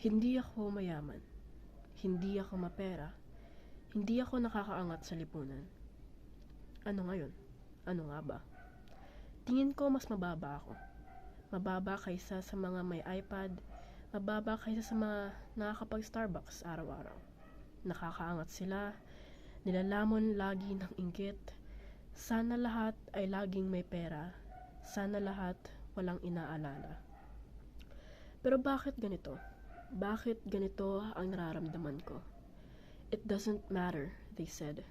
Hindi ako mayaman, hindi ako mapera, hindi ako nakakaangat sa lipunan. Ano ngayon? Ano nga ba? Tingin ko mas mababa ako. Mababa kaysa sa mga may iPad, mababa kaysa sa mga nakakapag-Starbucks araw-araw. Nakakaangat sila, nilalamon lagi ng inggit. Sana lahat ay laging may pera, sana lahat walang inaalala. Pero bakit ganito? Bakit ganito ang nararamdaman ko? It doesn't matter, they said.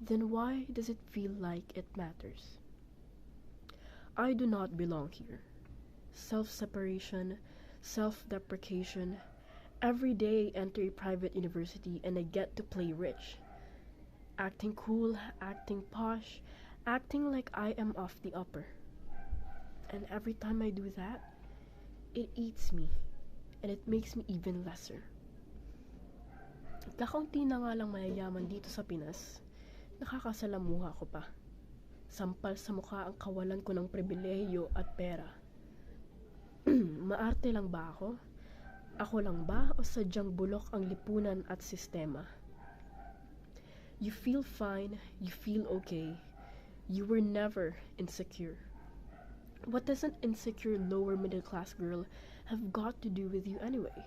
Then why does it feel like it matters? I do not belong here. Self-separation, self-deprecation. Every day I enter a private university and I get to play rich. Acting cool, acting posh, acting like I am off the upper. And every time I do that, it eats me. And it makes me even lesser. Kakaunti na nga lang mayayaman dito sa Pinas, nakakasalamuha ko pa. Sampal sa mukha ang kawalan ko ng pribilehiyo at pera. Maarte lang ba ako? Ako lang ba o sadyang bulok ang lipunan at sistema? You feel fine, you feel okay. You were never insecure. What does an insecure lower middle class girl have got to do with you anyway?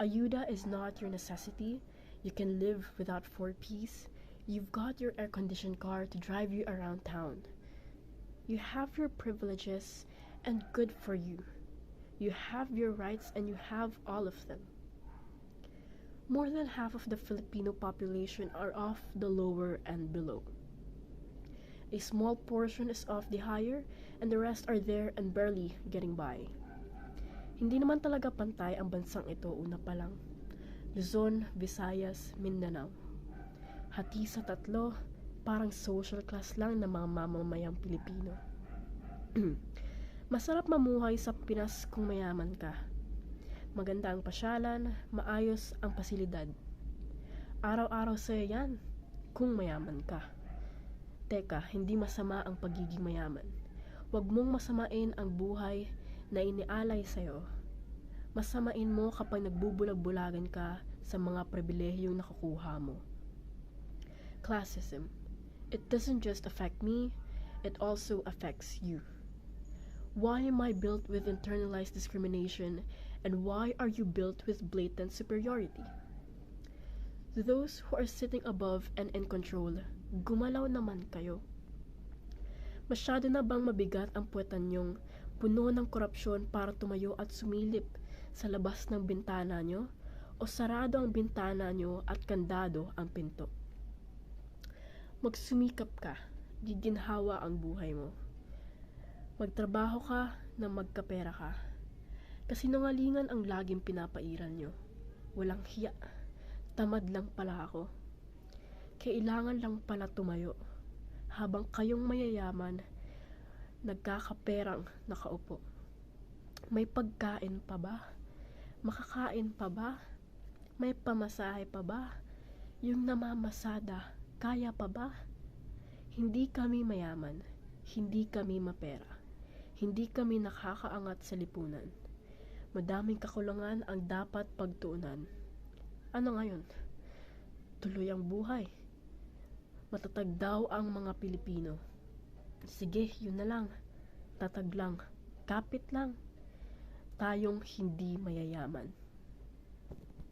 Ayuda is not your necessity. You can live without 4Ps. You've got your air-conditioned car to drive you around town. You have your privileges, and good for you. You have your rights, and you have all of them. More than half of the Filipino population are off the lower and below. A small portion is off the higher, and the rest are there and barely getting by. Hindi naman talaga pantay ang bansang ito una pa lang. Luzon, Visayas, Mindanao. Hati sa tatlo, parang social class lang ng mga mamamayang Pilipino. Masarap mamuhay sa Pinas kung mayaman ka. Maganda ang pasyalan, maayos ang pasilidad. Araw-araw sa'yo yan kung mayaman ka. Teka, hindi masama ang pagiging mayaman. Huwag mong masamain ang buhay na inialay sa'yo. Masamain mo kapag nagbubulag-bulagan ka sa mga pribilehiyong nakukuha mo. Classism. It doesn't just affect me, it also affects you. Why am I built with internalized discrimination, and why are you built with blatant superiority? To those who are sitting above and in control, gumalaw naman kayo. Masyado na bang mabigat ang puwetan niyong puno ng korupsyon para tumayo at sumilip sa labas ng bintana niyo, o sarado ang bintana niyo at kandado ang pinto? Magsumikap ka, giginhawa ang buhay mo. Magtrabaho ka na magkapera ka. Kasinungalingan ang laging pinapairal niyo. Walang hiya, tamad lang pala ako. Kailangan lang pala tumayo, habang kayong mayayaman, nagkakaperang nakaupo. May pagkain pa ba? Makakain pa ba? May pamasahe pa ba? Yung namamasada, kaya pa ba? Hindi kami mayaman, hindi kami mapera, hindi kami nakakaangat sa lipunan. Madaming kakulangan ang dapat pagtuunan. Ano ngayon? Tuloy ang buhay. Matatag daw ang mga Pilipino. Sige, yun na lang. Tatag lang. Kapit lang. Tayong hindi mayayaman.